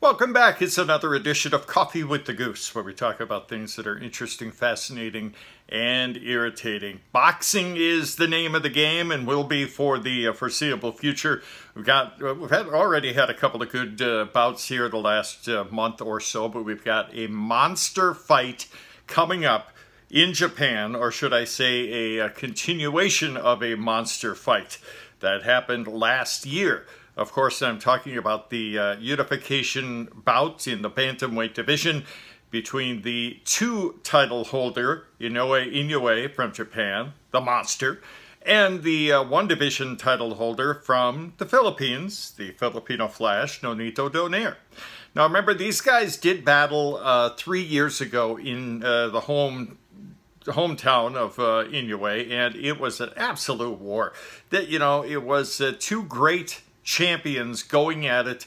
Welcome back. It's another edition of Coffee with the Goose, where we talk about things that are interesting, fascinating, and irritating. Boxing is the name of the game and will be for the foreseeable future. We've already had a couple of good bouts here the last month or so, but we've got a monster fight coming up in Japan, or should I say a continuation of a monster fight that happened last year. Of course, I'm talking about the unification bout in the bantamweight division between the two title holder, Inoue from Japan, the monster, and the one division title holder from the Philippines, the Filipino Flash, Donaire. Now remember, these guys did battle 3 years ago in the hometown of Inoue, and it was an absolute war. It was two great champions going at it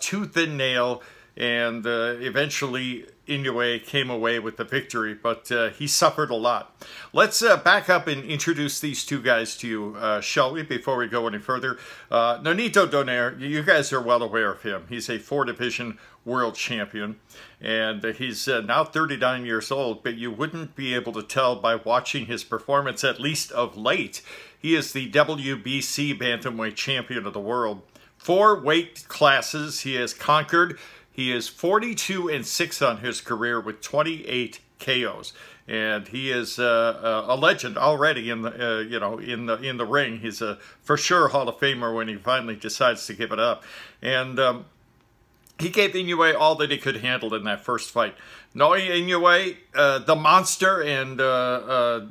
tooth and nail, and eventually Inoue came away with the victory, but he suffered a lot. Let's back up and introduce these two guys to you, shall we, before we go any further. Donaire, you guys are well aware of him. He's a 4-division world champion, and he's now 39 years old, but you wouldn't be able to tell by watching his performance, at least of late. He is the WBC bantamweight champion of the world. 4 weight classes he has conquered. He is 42-6 on his career with 28 KOs, and he is a legend already in the in the ring. He's a for sure Hall of Famer when he finally decides to give it up, and he gave Inoue all that he could handle in that first fight. Inoue, the monster, and a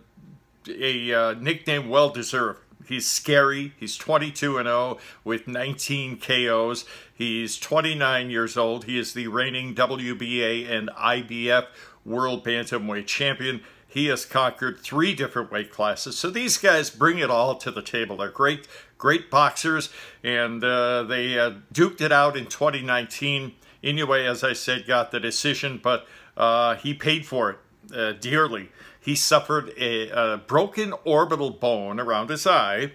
nickname well-deserved. He's scary. He's 22-0 with 19 KOs. He's 29 years old. He is the reigning WBA and IBF World Bantamweight Champion. He has conquered 3 different weight classes. So these guys bring it all to the table. They're great boxers, and they duked it out in 2019. Inoue, as I said, got the decision, but he paid for it dearly. He suffered a broken orbital bone around his eye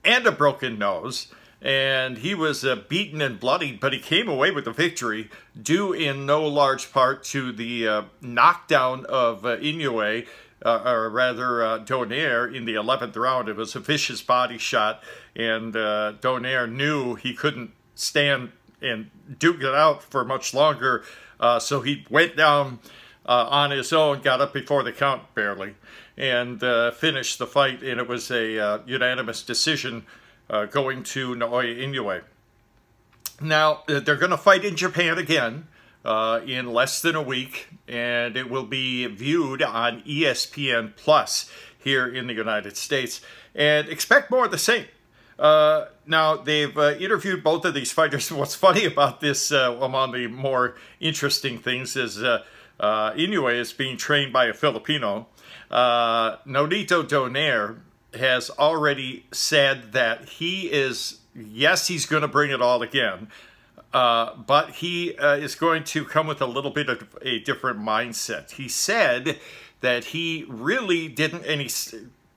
and a broken nose, and he was beaten and bloodied, but he came away with the victory, due in no large part to the knockdown of Inoue, or rather Donaire, in the 11th round. It was a vicious body shot, and Donaire knew he couldn't stand and duke it out for much longer, so he went down on his own, got up before the count barely, and finished the fight, and it was a unanimous decision going to Inoue. Now, they're going to fight in Japan again in less than a week, and it will be viewed on ESPN Plus here in the United States, and expect more of the same. Now, they've interviewed both of these fighters. What's funny about this, among the more interesting things, is Inoue is being trained by a Filipino. Donaire has already said that he is, yes, he's going to bring it all again, but he is going to come with a little bit of a different mindset. He said that he really didn't,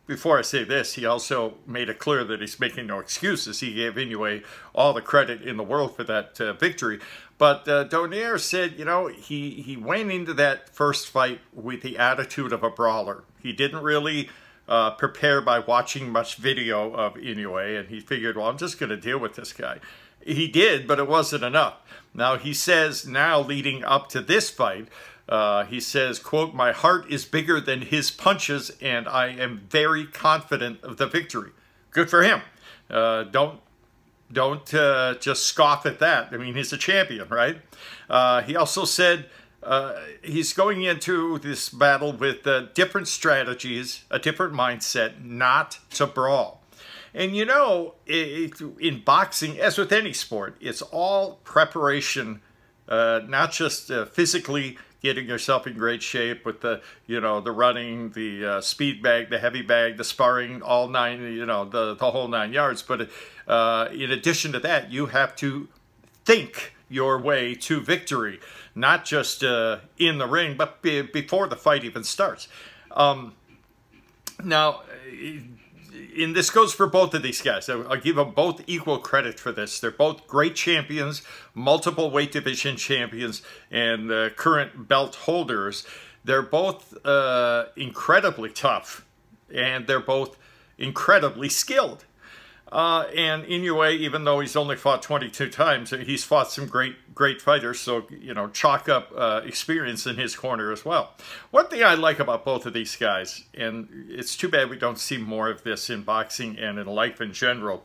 before I say this, he also made it clear that he's making no excuses. He gave Inoue all the credit in the world for that victory. But Donaire said, he went into that first fight with the attitude of a brawler. He didn't really prepare by watching much video of Inoue, and he figured, well, I'm just going to deal with this guy. He did, but it wasn't enough. Now, he says, now leading up to this fight, he says, quote, "My heart is bigger than his punches, and I am very confident of the victory." Good for him. Don't just scoff at that. I mean, he's a champion, right? He also said he's going into this battle with different strategies, a different mindset, not to brawl. And in boxing, as with any sport, it's all preparation, not just physically getting yourself in great shape with the running, the speed bag, the heavy bag, the sparring, all 9, the whole 9 yards. But in addition to that, you have to think your way to victory, not just in the ring, but before the fight even starts. Now, and this goes for both of these guys. I'll give them both equal credit for this. They're both great champions, multiple weight division champions, and current belt holders. They're both incredibly tough, and they're both incredibly skilled. And Inoue, even though he's only fought 22 times, he's fought some great fighters, so, you know, chalk up experience in his corner as well. One thing I like about both of these guys, and it's too bad we don't see more of this in boxing and in life in general,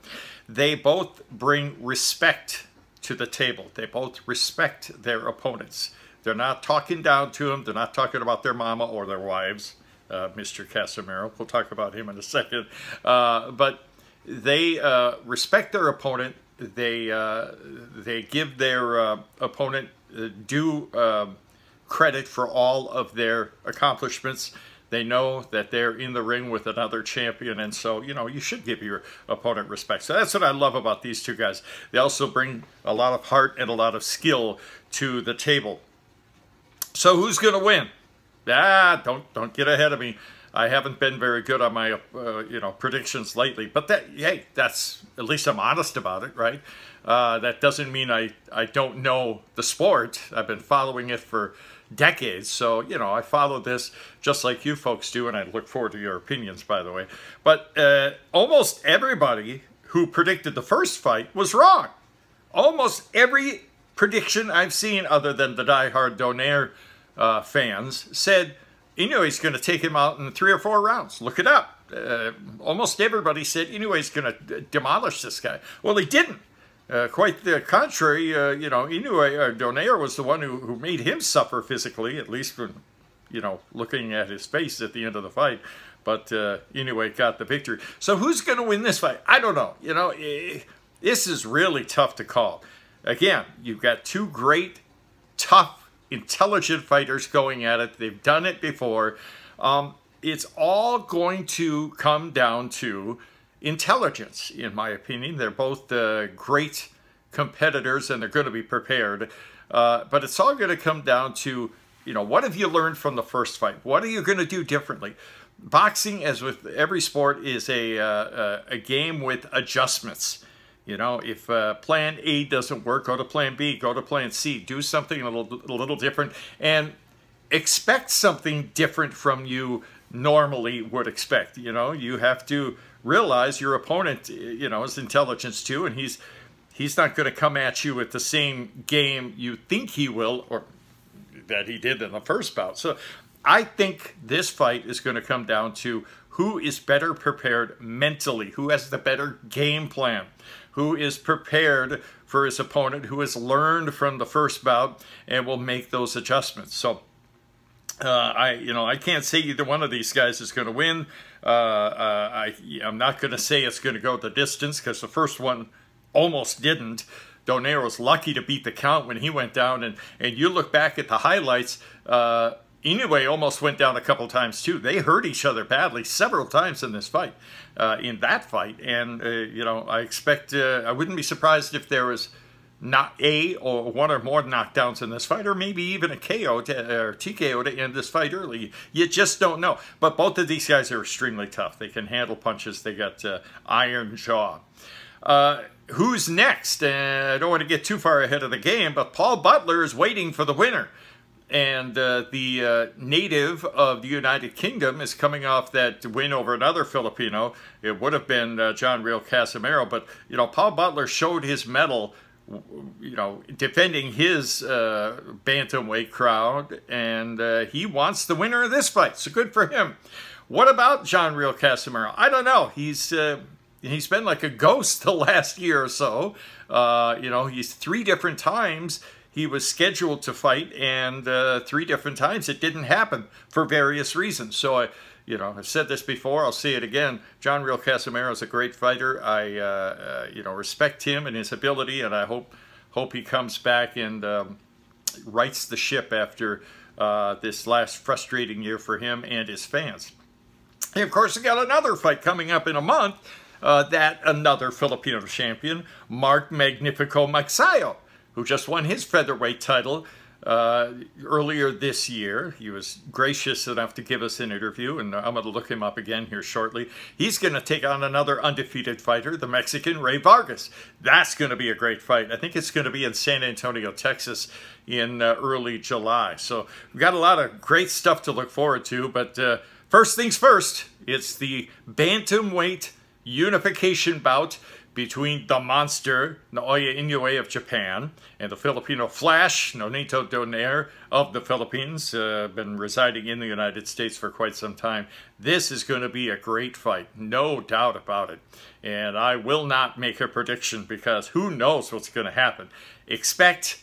they both bring respect to the table. They both respect their opponents. They're not talking down to them. They're not talking about their mama or their wives. Mr. Casimero, we'll talk about him in a second. But they respect their opponent. They give their opponent due credit for all of their accomplishments. They know that they're in the ring with another champion, and so, you know, you should give your opponent respect. So that's what I love about these two guys. They also bring a lot of heart and a lot of skill to the table. So who's going to win? Don't get ahead of me. I haven't been very good on my, you know, predictions lately. But hey, that's, at least I'm honest about it, right? That doesn't mean I don't know the sport. I've been following it for decades. So, you know, I follow this just like you folks do, and I look forward to your opinions, by the way. But almost everybody who predicted the first fight was wrong. Almost every prediction I've seen, other than the diehard Donaire fans, said Inoue's going to take him out in 3 or 4 rounds. Look it up. Almost everybody said Inoue's going to demolish this guy. Well, he didn't. Quite the contrary. You know, Donaire was the one who made him suffer physically, at least when, you know, looking at his face at the end of the fight. But Inoue got the victory. So who's going to win this fight? I don't know. You know, this is really tough to call. Again, you've got two great, tough, intelligent fighters going at it. They've done it before. It's all going to come down to intelligence, in my opinion. They're both great competitors, and they're going to be prepared. But it's all going to come down to, you know, what have you learned from the first fight? What are you going to do differently? Boxing, as with every sport, is a game with adjustments. You know, if plan A doesn't work, go to plan B, go to plan C. Do something a little different, and expect something different from you normally would expect. You know, you have to realize your opponent, you know, is intelligence too, and he's not going to come at you with the same game you think he will, or that he did in the first bout. So I think this fight is going to come down to who is better prepared mentally, who has the better game plan, who is prepared for his opponent, who has learned from the first bout and will make those adjustments. So I can't say either one of these guys is going to win. I'm not going to say it's going to go the distance, because the first one almost didn't. Donaire was lucky to beat the count when he went down, and you look back at the highlights, Inoue almost went down a couple times too. They hurt each other badly several times in this fight, in that fight. And, you know, I expect, I wouldn't be surprised if there was not or one or more knockdowns in this fight, or maybe even a KO or TKO to end this fight early. You just don't know. But both of these guys are extremely tough. They can handle punches. They got iron jaw. Who's next? I don't want to get too far ahead of the game, but Paul Butler is waiting for the winner. And the native of the United Kingdom is coming off that win over another Filipino. It would have been John Real Casimero, but, you know, Paul Butler showed his mettle, you know, defending his bantamweight crowd, and he wants the winner of this fight, so good for him. What about John Real Casimero? I don't know. He's been like a ghost the last year or so. You know, he's 3 different times he was scheduled to fight, and 3 different times it didn't happen for various reasons. So, you know, I've said this before, I'll say it again. John Real Casimero is a great fighter. I, you know, respect him and his ability, and I hope he comes back and rights the ship after this last frustrating year for him and his fans. And, of course, we got another fight coming up in a month, that another Filipino champion, Mark Magnifico Magsayo, who just won his featherweight title earlier this year. He was gracious enough to give us an interview, and I'm going to look him up again here shortly. He's going to take on another undefeated fighter, the Mexican Rey Vargas. That's going to be a great fight. I think it's going to be in San Antonio, Texas in early July. So we've got a lot of great stuff to look forward to, but first things first, it's the bantamweight unification bout between the monster, Naoya Inoue of Japan, and the Filipino Flash, Nonito Donaire of the Philippines, been residing in the United States for quite some time. This is going to be a great fight, no doubt about it. And I will not make a prediction because who knows what's going to happen. Expect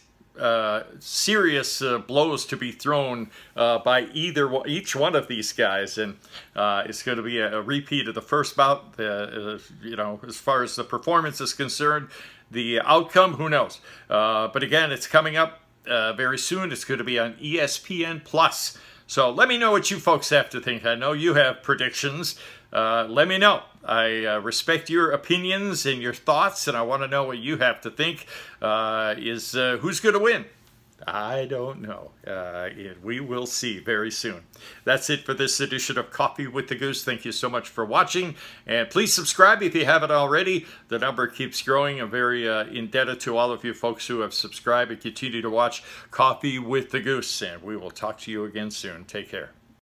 serious blows to be thrown by each one of these guys, and it's going to be a repeat of the first bout. You know, as far as the performance is concerned, the outcome, who knows? But again, it's coming up very soon. It's going to be on ESPN Plus. So let me know what you folks have to think. I know you have predictions. Let me know. I respect your opinions and your thoughts, and I want to know what you have to think. Who's going to win? I don't know. We will see very soon. That's it for this edition of Coffee with the Goose. Thank you so much for watching, and please subscribe if you haven't already. The number keeps growing. I'm very indebted to all of you folks who have subscribed and continue to watch Coffee with the Goose, and we will talk to you again soon. Take care.